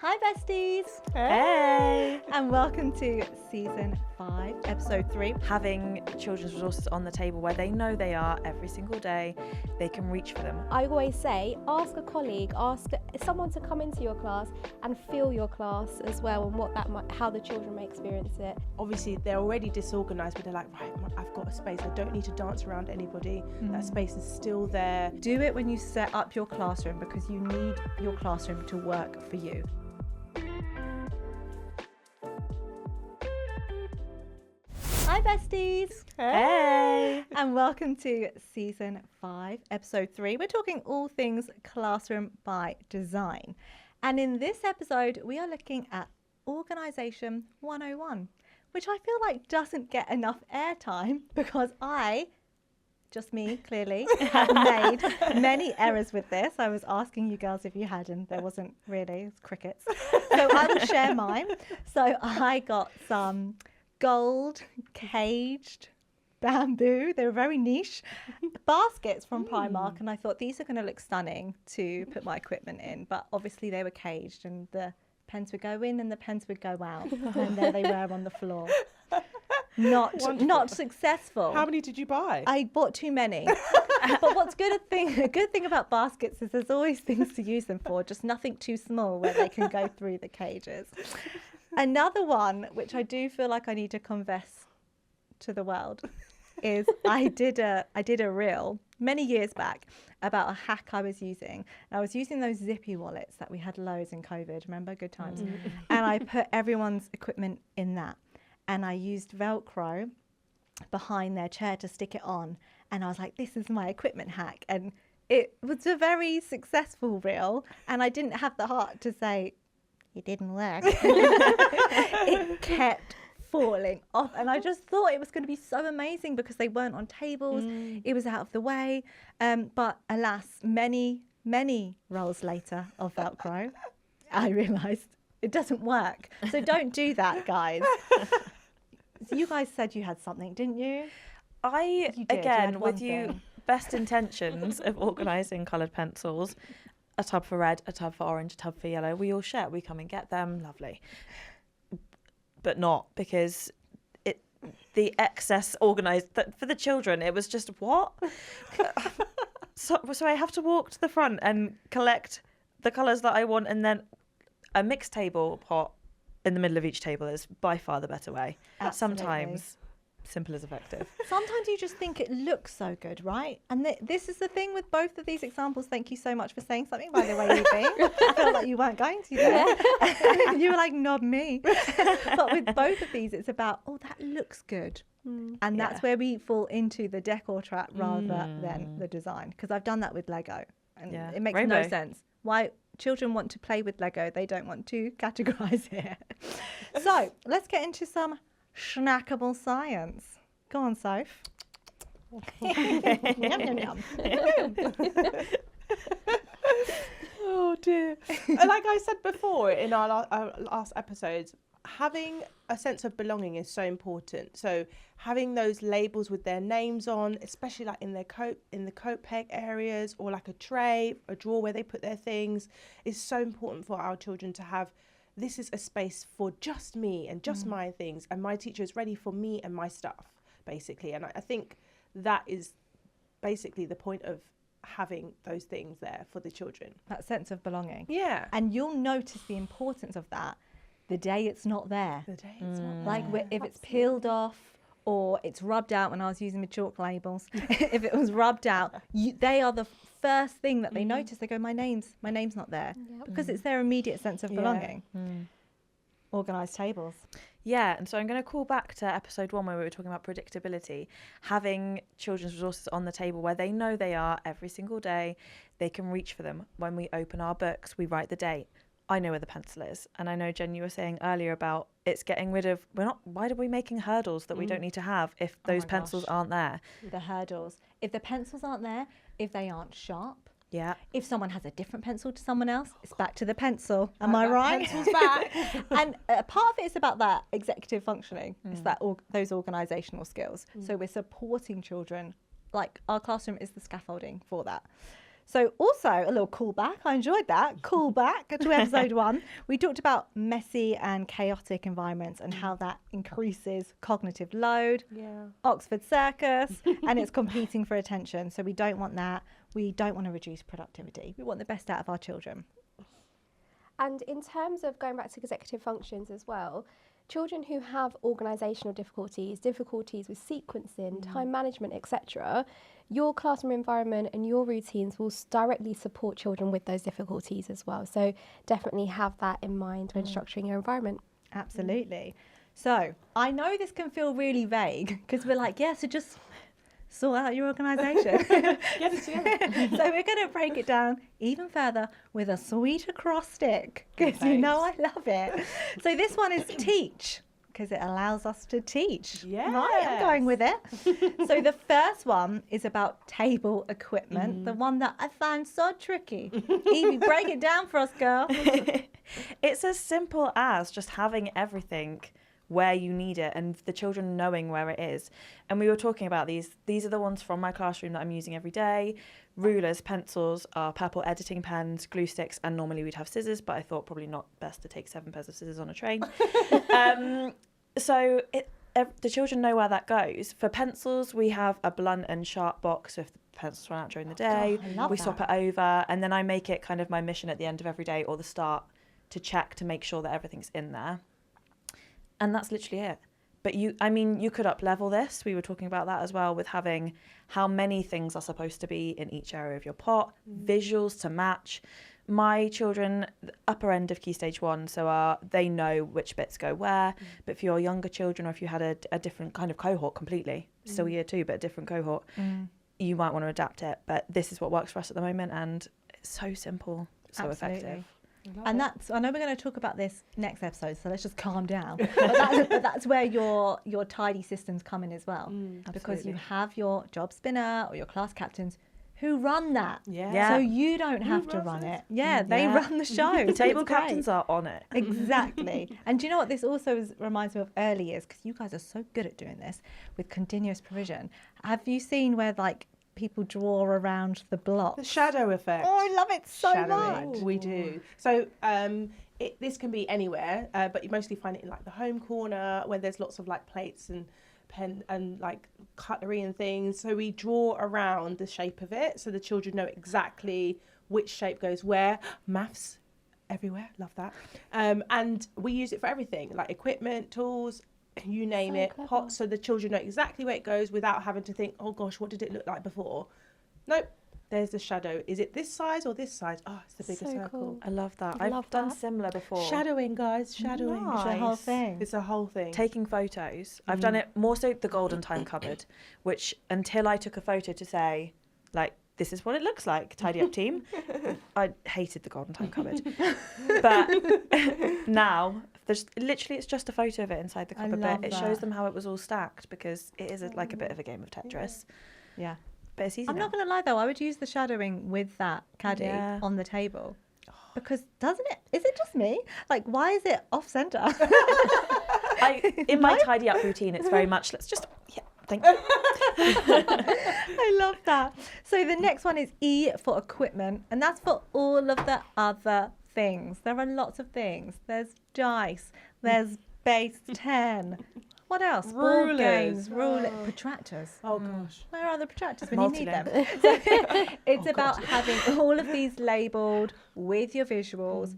Hi besties! Hey! And welcome to season 5, episode 3. Having children's resources on the table where they know they are every single day, they can reach for them. I always say, ask a colleague, ask someone to come into your class and feel your class as well, and what that might, how the children may experience it. Obviously, they're already disorganised, but they're like, right, I've got a space. I don't need to dance around anybody. That space is still there. Do it when you set up your classroom because you need your classroom to work for you. Hi besties! Hey! And welcome to season 5, episode 3. We're talking all things classroom by design. And in this episode, we are looking at Organisation 101, which I feel like doesn't get enough airtime because just me, clearly, have made many errors with this. I was asking you girls if you had, and there wasn't really. It was crickets. So I will share mine. So I got some gold caged bamboo. They were very niche baskets from Primark, and I thought these are going to look stunning to put my equipment in. But obviously they were caged, and the pens would go in and the pens would go out, and there they were on the floor. Not successful. How many did you buy? I bought too many. But a good thing about baskets is there's always things to use them for, just nothing too small where they can go through the cages. Another one, which I do feel like I need to confess to the world, is I did a reel many years back about a hack I was using. I was using those zippy wallets that we had loads in COVID, remember? Good times. And I put everyone's equipment in that. And I used Velcro behind their chair to stick it on. And I was like, this is my equipment hack. And it was a very successful reel. And I didn't have the heart to say, it didn't work. It kept falling off. And I just thought it was going to be so amazing because they weren't on tables. It was out of the way. But alas, many rolls later of Velcro, I realised it doesn't work. So don't do that, guys. So you guys said you had something, didn't you? I, You did, again, you had one with you, thing. best intentions of organising coloured pencils, a tub for red, a tub for orange, a tub for yellow, we all share. We come and get them, lovely. But not because the excess organised, for the children, it was just, what? So I have to walk to the front and collect the colours that I want, and then a mixed table pot in the middle of each table is by far the better way. Absolutely. Sometimes simple is effective. Sometimes you just think it looks so good, right? And this is the thing with both of these examples. Thank you so much for saying something, by the way, Evie. I felt like you weren't going to there. You were like, nod me. But with both of these, it's about, that looks good. And that's where we fall into the decor trap rather than the design. Because I've done that with Lego. And it makes no sense. Why children want to play with Lego, they don't want to categorise it. So let's get into some snackable science. Go on, Soph. Yum, yum, yum. Oh dear. Like I said before in our last episodes, having a sense of belonging is so important. So having those labels with their names on, especially like in the coat peg areas, or like a tray, a drawer where they put their things, is so important for our children to have. This is a space for just me and just my things, and my teacher is ready for me and my stuff, basically. And I think that is basically the point of having those things there for the children. That sense of belonging. Yeah. And you'll notice the importance of that the day it's not there. The day it's not Like if it's peeled off or it's rubbed out. When I was using my chalk labels, if it was rubbed out, they are the first thing that they notice. They go, my name's not there. Because it's their immediate sense of belonging. Organised tables. Yeah, and so I'm going to call back to episode 1 where we were talking about predictability. Having children's resources on the table where they know they are every single day, they can reach for them. When we open our books, we write the date. I know where the pencil is. And I know, Jen, you were saying earlier about it's getting rid of, why are we making hurdles that we don't need to have if those pencils aren't there? The hurdles. If the pencils aren't there, if they aren't sharp, if someone has a different pencil to someone else, it's back to the pencil. Am I right? Pencil's back. And part of it is about that executive functioning. It's that those organisational skills. So we're supporting children. Like our classroom is the scaffolding for that. So also a little callback. I enjoyed that. Callback to episode 1. We talked about messy and chaotic environments and how that increases cognitive load. Yeah. Oxford Circus, and it's competing for attention. So we don't want that. We don't want to reduce productivity. We want the best out of our children. And in terms of going back to executive functions as well, children who have organisational difficulties with sequencing, time management, etc., your classroom environment and your routines will directly support children with those difficulties as well. So definitely have that in mind when structuring your environment. Absolutely. So I know this can feel really vague because we're like, yeah, so just sort out your organisation. Get it together. So we're going to break it down even further with a sweet acrostic because you know I love it. So this one is teach because it allows us to teach. Yes. Right, I'm going with it. So the first one is about table equipment, the one that I found so tricky. Evie, break it down for us, girl. It's as simple as just having everything where you need it and the children knowing where it is. And we were talking about these are the ones from my classroom that I'm using every day. Rulers, pencils, our purple editing pens, glue sticks, and normally we'd have scissors, but I thought probably not best to take 7 pairs of scissors on a train. So the children know where that goes. For pencils, we have a blunt and sharp box. So if the pencils run out during the day, we swap it over, and then I make it kind of my mission at the end of every day or the start to check to make sure that everything's in there. And that's literally it. But you could up level this. We were talking about that as well with having how many things are supposed to be in each area of your pot, visuals to match. My children, the upper end of Key Stage 1, so they know which bits go where. But for your younger children, or if you had a different kind of cohort completely, still year 2, but a different cohort, you might want to adapt it. But this is what works for us at the moment, and it's so simple, so effective. And I know we're going to talk about this next episode, so let's just calm down. But that's where your tidy systems come in as well. Because you have your job spinner or your class captains who run that. Yeah. So you don't have to run it. Yeah, they run the show. Table captains are on it. Exactly. And do you know what this also reminds me of early years, because you guys are so good at doing this with continuous provision. Have you seen where like people draw around the block? The shadow effect. Oh, I love it so Shadowing. much. We do. So this can be anywhere, but you mostly find it in like the home corner where there's lots of like plates and pen and like cutlery and things. So we draw around the shape of it so the children know exactly which shape goes where. Maths everywhere, love that. And we use it for everything, like equipment, tools, you name it, clever. pots, so the children know exactly where it goes without having to think, oh gosh, what did it look like before? Nope, there's the shadow. Is it this size or this size? Oh, it's the bigger So circle. cool. I love that. I I've love done that. similar before. Shadowing, guys, shadowing. It's the whole Nice. thing. It's a whole thing. Taking photos. I've done it more so the golden time cupboard, which until I took a photo to say, like, this is what it looks like, tidy up team. I hated the golden time cupboard. But now, it's just a photo of it inside the cupboard, love but it that. shows them how it was all stacked because it is like a bit of a game of Tetris. Yeah. But it's easy I'm now. not going to lie though, I would use the shadowing with that caddy Yeah. on the table. Because is it just me? Like, why is it off centre? In my tidy up routine, it's very much, thank you. I love that. So the next one is E for equipment, and that's for all of the other things. There are lots of things. There's dice, there's base 10. What else? Board Rulers. games, protractors. Oh gosh. Where are the protractors when you need them? Multi-link. So it's about having all of these labelled with your visuals.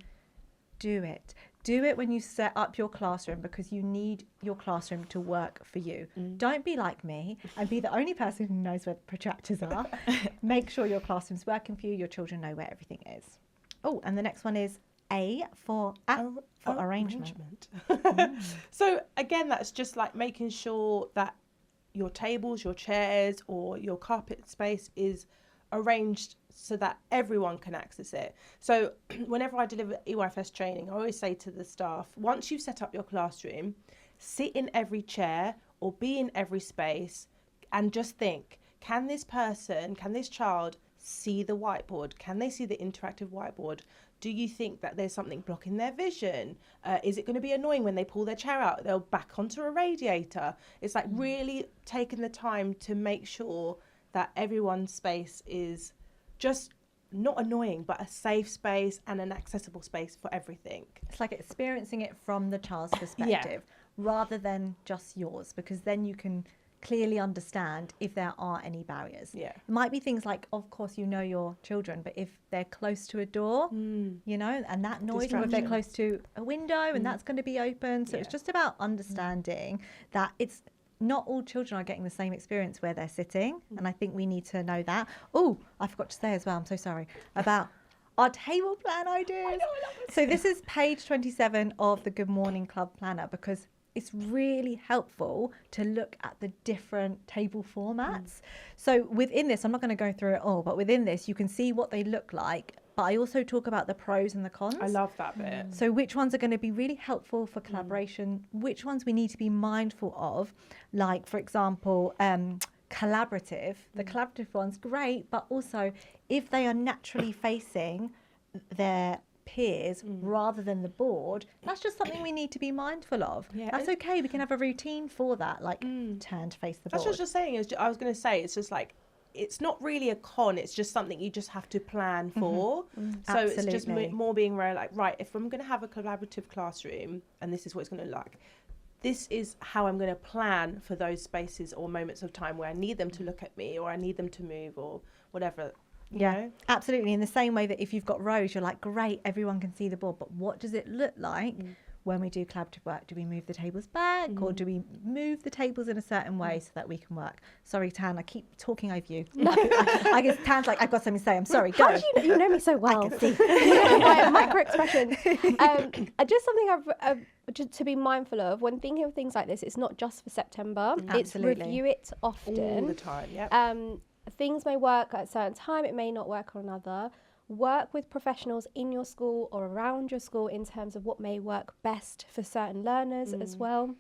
Do it. Do it when you set up your classroom because you need your classroom to work for you. Don't be like me and be the only person who knows where the protractors are. Make sure your classroom's working for you. Your children know where everything is. Oh, and the next one is A for arrangement. So again, that's just like making sure that your tables, your chairs, or your carpet space is arranged so that everyone can access it. So whenever I deliver EYFS training, I always say to the staff, once you've set up your classroom, sit in every chair or be in every space and just think, can this child see the whiteboard? Can they see the interactive whiteboard? Do you think that there's something blocking their vision? Is it going to be annoying when they pull their chair out? They'll back onto a radiator. It's like really taking the time to make sure that everyone's space is just not annoying, but a safe space and an accessible space for everything. It's like experiencing it from the child's perspective rather than just yours, because then you can clearly understand if there are any barriers. Yeah. It might be things like, of course, you know your children, but if they're close to a door, you know, and that noise, or if they're close to a window and that's going to be open. So it's just about understanding that it's not all children are getting the same experience where they're sitting. And I think we need to know that. Oh, I forgot to say as well, I'm so sorry, about our table plan ideas. So this is page 27 of the Good Morning Club planner, because it's really helpful to look at the different table formats. So within this, I'm not going to go through it all, but within this, you can see what they look like. But I also talk about the pros and the cons. I love that bit. So which ones are going to be really helpful for collaboration, which ones we need to be mindful of, like, for example, collaborative. The collaborative one's great, but also if they are naturally facing their peers rather than the board, that's just something we need to be mindful of. That's okay. We can have a routine for that, like turn to face the board. That's what I was just saying. I was going to say, it's just like, it's not really a con, it's just something you just have to plan for. So it's just more being like, right, if I'm going to have a collaborative classroom and this is what it's going to look like, this is how I'm going to plan for those spaces or moments of time where I need them to look at me, or I need them to move, or whatever. You know? Absolutely. In the same way that if you've got rows, you're like, great, everyone can see the board, but what does it look like when we do collaborative work? Do we move the tables back, or do we move the tables in a certain way so that we can work? Sorry, Tan, I keep talking over you. I guess Tan's like, I've got something to say. I'm sorry, go. How do you know me so well? My micro expressions. Just something I've to be mindful of when thinking of things like this. It's not just for September. It's review it often. All the time, Things may work at a certain time, it may not work on another. Work with professionals in your school or around your school in terms of what may work best for certain learners as well.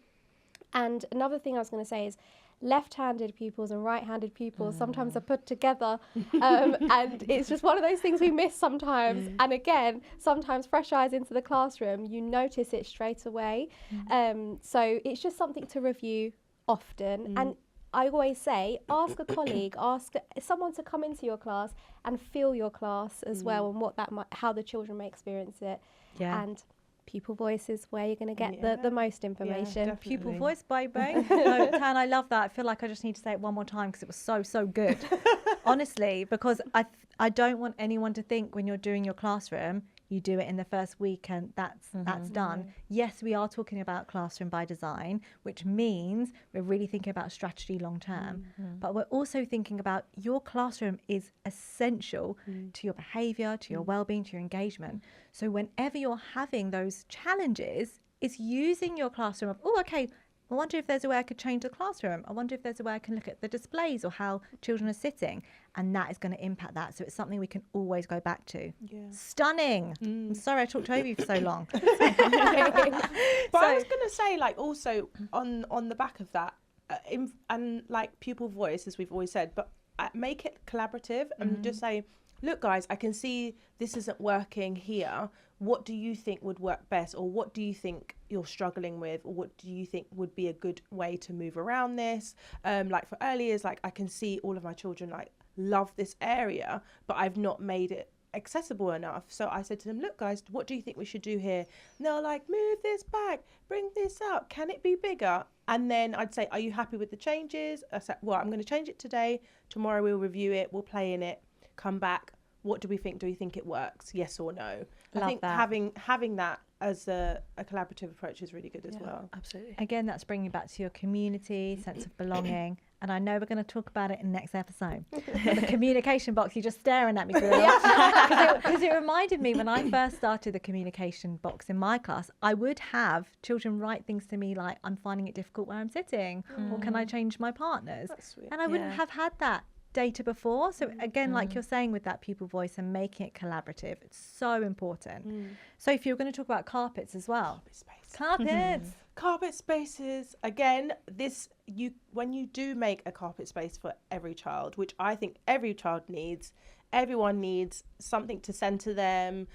And another thing I was going to say is left-handed pupils and right-handed pupils sometimes are put together, and it's just one of those things we miss sometimes. And again, sometimes fresh eyes into the classroom, you notice it straight away. So it's just something to review often. And I always say, ask a colleague, ask someone to come into your class and feel your class as well, and what that how the children may experience it. And pupil voice is where you're going to get the most information. Pupil voice, baby. No, Tan, I love that. I feel like I just need to say it one more time because it was so good. Honestly, because I don't want anyone to think when you're doing your classroom, you do it in the first week and that's done. Yes, we are talking about classroom by design, which means we're really thinking about strategy long term. But we're also thinking about your classroom is essential to your behaviour, to your well-being, to your engagement. So whenever you're having those challenges, it's using your classroom of, oh, okay, I wonder if there's a way I could change the classroom. I wonder if there's a way I can look at the displays or how children are sitting. And that is going to impact that. So it's something we can always go back to. Stunning. I'm sorry I talked over you for so long. But I was going to say, like, also on the back of that, and like pupil voice, as we've always said, but make it collaborative and just say, look, guys, I can see this isn't working here. What do you think would work best? Or what do you think you're struggling with? Or what do you think would be a good way to move around this? Like for early years, like I can see all of my children like love this area, but I've not made it accessible enough. So I said to them, look, guys, what do you think we should do here? And they're like, move this back, bring this up. Can it be bigger? And then I'd say, are you happy with the changes? I said, well, I'm going to change it today. Tomorrow we'll review it. We'll play in it. Come back. What do we think? Do we think it works? Yes or no? I think having that as a collaborative approach is really good as well. Absolutely. Again, that's bringing back to your community, sense of belonging. And I know we're going to talk about it in the next episode. The communication box, you're just staring at me. Because it reminded me when I first started the communication box in my class, I would have children write things to me like, I'm finding it difficult where I'm sitting, or can I change my partners? That's sweet. And I wouldn't have had that data before. So again, like you're saying with that pupil voice and making it collaborative, it's so important. So if you're going to talk about carpets as well. Carpet spaces. Again, when you do make a carpet space for every child, which I think every child needs, everyone needs something to centre them,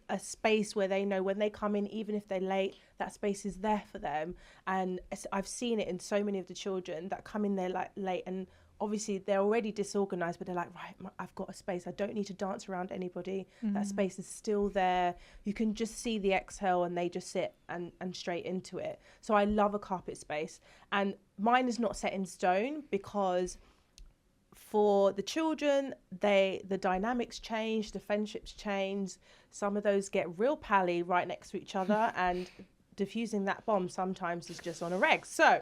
a space where they know when they come in, even if they're late, that space is there for them. And I've seen it in so many of the children that come in there like late, and obviously they're already disorganized, but they're like, right, I've got a space. I don't need to dance around anybody. That space is still there. You can just see the exhale and they just sit and straight into it. So I love a carpet space. And mine is not set in stone because for the children, the dynamics change, the friendships change. Some of those get real pally right next to each other, and diffusing that bomb sometimes is just on a reg. So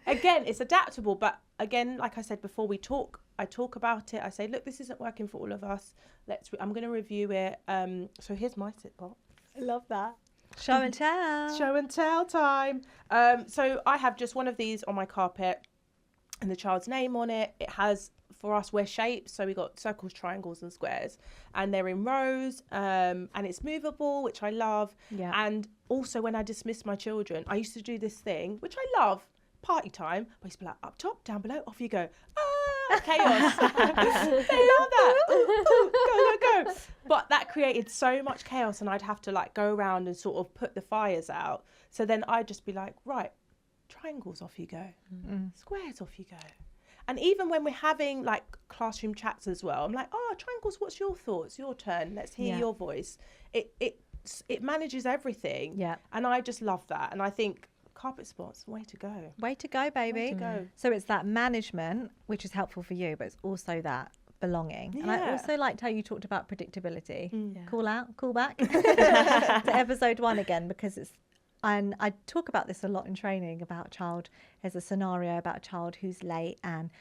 again, it's adaptable, but again, like I said before, I talk about it. I say, look, this isn't working for all of us. I'm going to review it. So here's my sit box. I love that. Show and tell. Show and tell time. So I have just one of these on my carpet and the child's name on it. It has, for us, we're shapes. So we got circles, triangles and squares, and they're in rows, and it's movable, which I love. Yeah. And also when I dismiss my children, I used to do this thing, which I love, party time. I used to be like, up top, down below, off you go. Ah, chaos. They love that. Ooh, ooh, go. But that created so much chaos, and I'd have to like go around and sort of put the fires out. So then I'd just be like, right, triangles, off you go. Squares, off you go. And even when we're having like classroom chats as well, I'm like, oh, triangles, what's your thoughts? Your turn. Let's hear your voice. It manages everything. Yeah. And I just love that. And I think carpet spots, way to go. Way to go, baby. Way to go. So it's that management, which is helpful for you, but it's also that belonging. And I Yeah. also liked how you talked about predictability. Yeah. Call back to episode 1 again, because it's, and I talk about this a lot in training about a child. There's a scenario about a child who's late and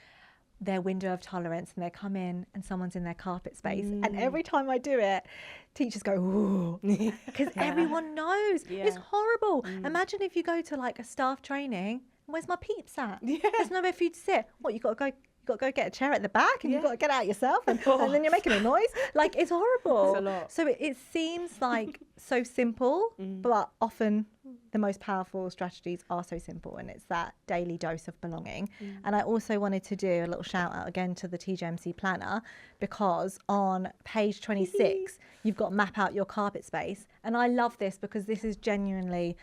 their window of tolerance, and they come in and someone's in their carpet space. And every time I do it, teachers go, ooh, because everyone knows. Yeah. It's horrible. Imagine if you go to like a staff training, where's my peeps at? Yeah. There's nowhere for you to sit. What, you got to go get a chair at the back, and you've got to get out yourself, and then you're making a noise. Like, it's horrible. It's a lot. So it seems like so simple, but often the most powerful strategies are so simple, and it's that daily dose of belonging. And I also wanted to do a little shout out again to the TGMC planner, because on page 26 you've got map out your carpet space, and I love this because this is genuinely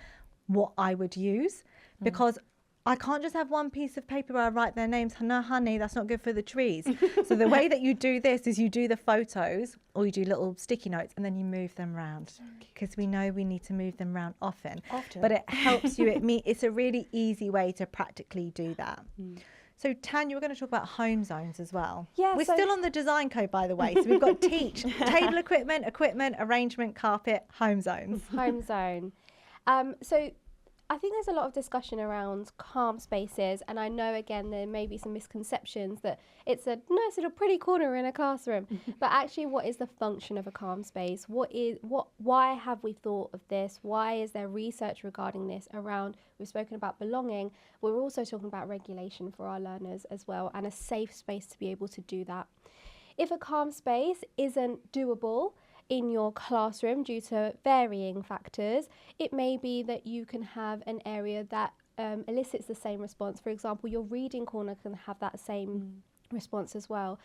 what I would use, because I can't just have one piece of paper where I write their names. No, honey, that's not good for the trees. So the way that you do this is you do the photos, or you do little sticky notes, and then you move them around, because we know we need to move them around often. But it helps you. It's a really easy way to practically do that. So Tanya, we're going to talk about home zones as well. Yeah, We're so- still on the design code, by the way. So we've got teach, table equipment, arrangement, carpet, home zones. Home zone. So I think there's a lot of discussion around calm spaces, and I know again there may be some misconceptions that it's a nice little pretty corner in a classroom, but actually, what is the function of a calm space? Why have we thought of this? Why is there research regarding this around? We've spoken about belonging. We're also talking about regulation for our learners as well, and a safe space to be able to do that. If a calm space isn't doable in your classroom due to varying factors, it may be that you can have an area that elicits the same response. For example, your reading corner can have that same response as well.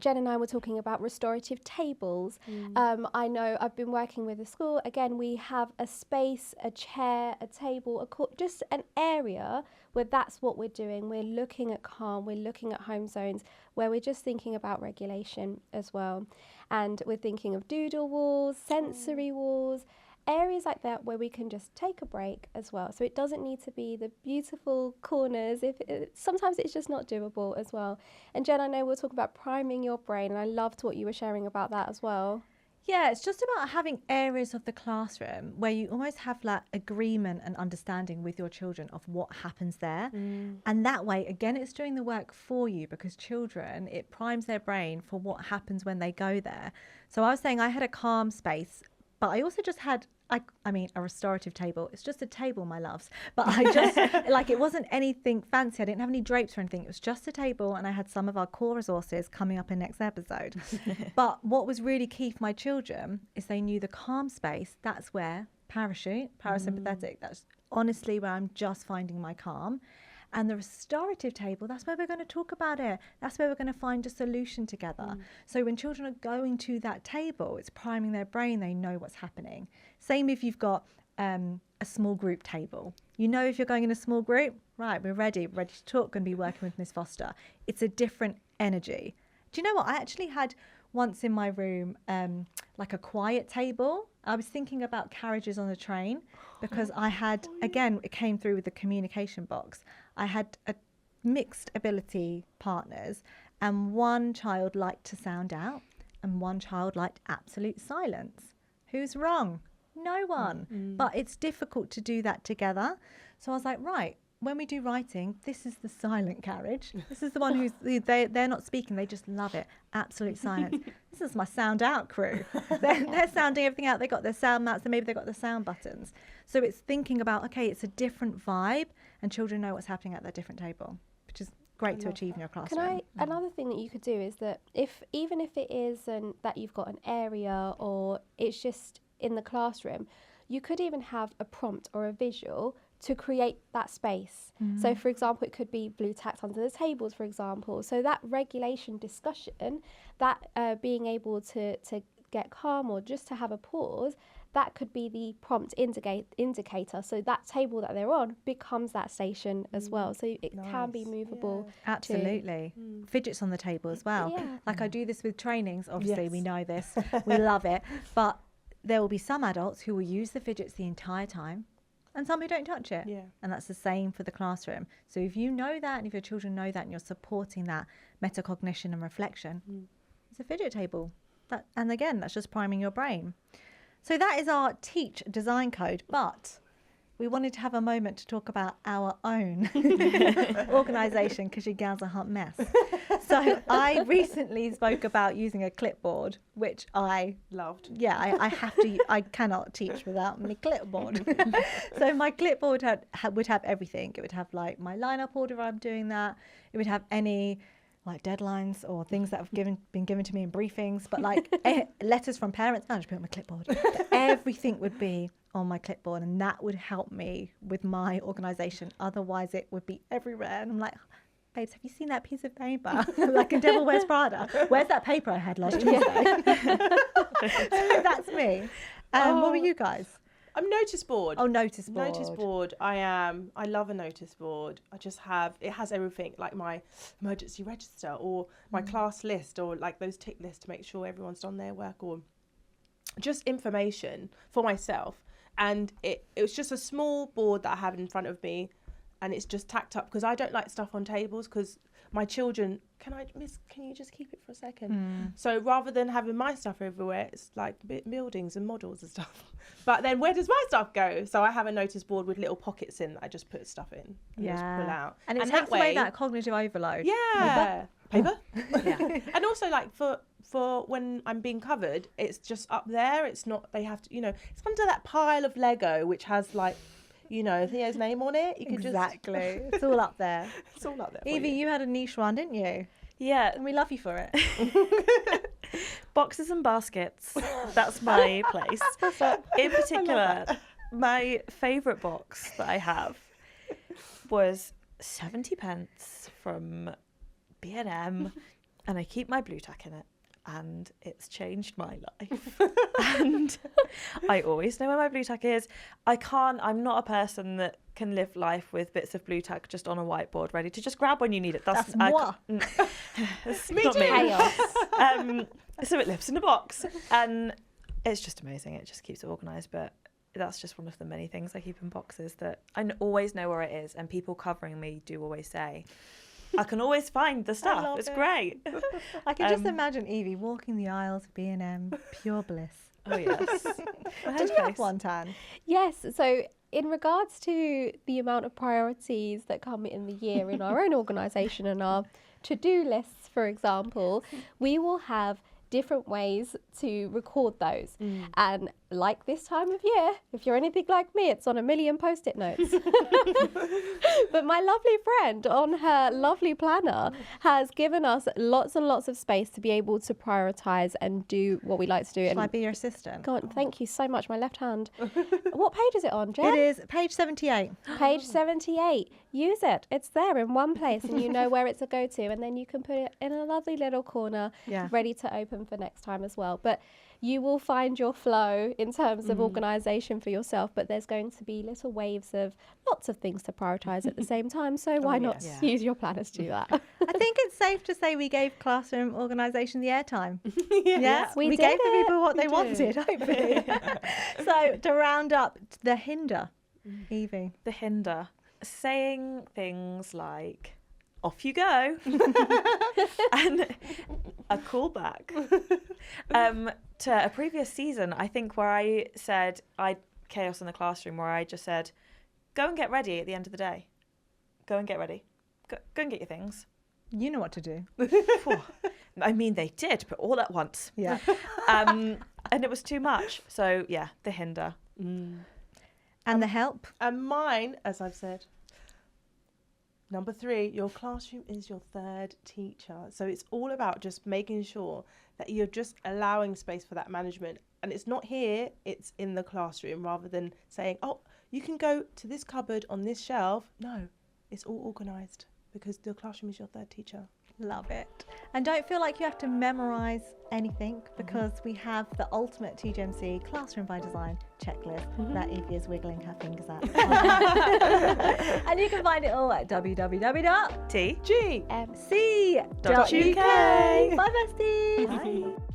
Jen and I were talking about restorative tables. I know I've been working with a school. Again, we have a space, a chair, a table, just an area where that's what we're doing. We're looking at calm, we're looking at home zones, where we're just thinking about regulation as well. And we're thinking of doodle walls, sensory walls, areas like that where we can just take a break as well. So it doesn't need to be the beautiful corners. Sometimes it's just not doable as well. And Jen, I know we'll talk about priming your brain, and I loved what you were sharing about that as well. Yeah, it's just about having areas of the classroom where you almost have like agreement and understanding with your children of what happens there. And that way, again, it's doing the work for you, because children, it primes their brain for what happens when they go there. So I was saying I had a calm space, but I also just had, a restorative table. It's just a table, my loves. But I just, it wasn't anything fancy. I didn't have any drapes or anything. It was just a table, and I had some of our core resources coming up in next episode. But what was really key for my children is they knew the calm space. That's where parasympathetic, that's honestly where I'm just finding my calm. And the restorative table, that's where we're going to talk about it. That's where we're going to find a solution together. So when children are going to that table, it's priming their brain. They know what's happening. Same if you've got a small group table. You know, if you're going in a small group, right, we're ready to talk, going to be working with Miss Foster. It's a different energy. Do you know what? I actually had once in my room, like a quiet table. I was thinking about carriages on the train because I had, again, it came through with the communication box. I had a mixed ability partners, and one child liked to sound out and one child liked absolute silence. Who's wrong? No one. But it's difficult to do that together. So I was like, right, when we do writing, this is the silent carriage. This is the one who's, they're not speaking, they just love it. Absolute silence. This is my sound out crew. They're sounding everything out. They got their sound mats, and maybe they got the sound buttons. So it's thinking about, okay, it's a different vibe, and children know what's happening at their different table, which is great to achieve in your classroom. Another thing that you could do is that even if it isn't that you've got an area or it's just in the classroom, you could even have a prompt or a visual to create that space. So for example, it could be blue tacks under the tables, for example. So that regulation discussion, that being able to get calm or just to have a pause, that could be the prompt indicator. So that table that they're on becomes that station as well. So it can be movable. Yeah. Absolutely. Fidgets on the table as well. Yeah. Like I do this with trainings. Obviously, we know this. We love it. But there will be some adults who will use the fidgets the entire time and some who don't touch it. Yeah. And that's the same for the classroom. So if you know that, and if your children know that, and you're supporting that metacognition and reflection, it's a fidget table. And again, that's just priming your brain. So that is our Teach design code, but we wanted to have a moment to talk about our own organisation, because you gals are a hot mess. So I recently spoke about using a clipboard, which I loved. Yeah, I have to. I cannot teach without my clipboard. So my clipboard would have everything. It would have like my lineup order. I'm doing that. It would have any like deadlines or things that have been given to me in briefings, but like letters from parents. I just put it on my clipboard. Everything would be on my clipboard, and that would help me with my organisation. Otherwise, it would be everywhere, and I'm like, babes, have you seen that piece of paper? Like in Devil Wears Prada. Where's that paper I had last Tuesday? So that's me. What were you guys? I'm notice board. Oh, notice board. Notice board. I love a notice board. It has everything, like my emergency register or my class list, or like those tick lists to make sure everyone's done their work, or just information for myself. And it was just a small board that I have in front of me, and it's just tacked up because I don't like stuff on tables, because my children, can you just keep it for a second? So rather than having my stuff everywhere, it's like buildings and models and stuff. But then where does my stuff go? So I have a notice board with little pockets in that I just put stuff in and just pull out. And it takes away that cognitive overload. Yeah. Paper? Yeah. And also like for when I'm being covered, it's just up there. It's not, they have to, it's under that pile of Lego, which has like, Theo's name on it. You could exactly. It's all up there. It's all up there. Evie, you had a niche one, didn't you? Yeah. And we love you for it. Boxes and baskets. That's my place. In particular, my favourite box that I have was 70p from B&M, and I keep my blue tack in it. And it's changed my life. And I always know where my blue tack is. I'm not a person that can live life with bits of blue tack just on a whiteboard ready to just grab when you need it. That's moi. It's Me not too. me. Chaos. So it lives in a box, and it's just amazing. It just keeps it organised. But that's just one of the many things I keep in boxes that I always know where it is, and people covering me do always say, I can always find the stuff. It's great. I can just imagine Evie walking the aisles of B&M, pure bliss. Oh, yes. Did you have one, Tan? Yes. So in regards to the amount of priorities that come in the year in our own organisation and our to-do lists, for example, we will have different ways to record those. And like this time of year, if you're anything like me, it's on a million post-it notes. But my lovely friend on her lovely planner has given us lots and lots of space to be able to prioritise and do what we like to do. Shall I be your assistant? Go on, thank you so much, my left hand. What page is it on, Jen? It is page 78. Page 78. Use it. It's there in one place, and you know where it's a go-to, and then you can put it in a lovely little corner, Yeah. ready to open for next time as well. But you will find your flow in terms of organisation for yourself, but there's going to be little waves of lots of things to prioritise at the same time. So why not yes. use your planners to do that? I think it's safe to say we gave classroom organisation the airtime. Yes, we we did gave the it. people what they We wanted, did. hopefully. So to round up the hinder, Evie. The hinder. Saying things like, off you go, and a callback to a previous season, I think, where I said, chaos in the classroom, where I just said, go and get ready at the end of the day. Go and get ready. Go and get your things. You know what to do. Phew. I mean, they did, but all at once. Yeah. And it was too much. So, yeah, the hinder. And the help. And mine, as I've said, number 3, your classroom is your third teacher. So it's all about just making sure that you're just allowing space for that management. And it's not here, it's in the classroom, rather than saying, oh, you can go to this cupboard on this shelf. No, it's all organised because the classroom is your third teacher. Love it. And don't feel like you have to memorise anything, because we have the ultimate TGMC Classroom by Design checklist that Evie is wiggling her fingers at. And you can find it all at www.tgmc.uk. TGMC.uk. Bye, besties. Bye.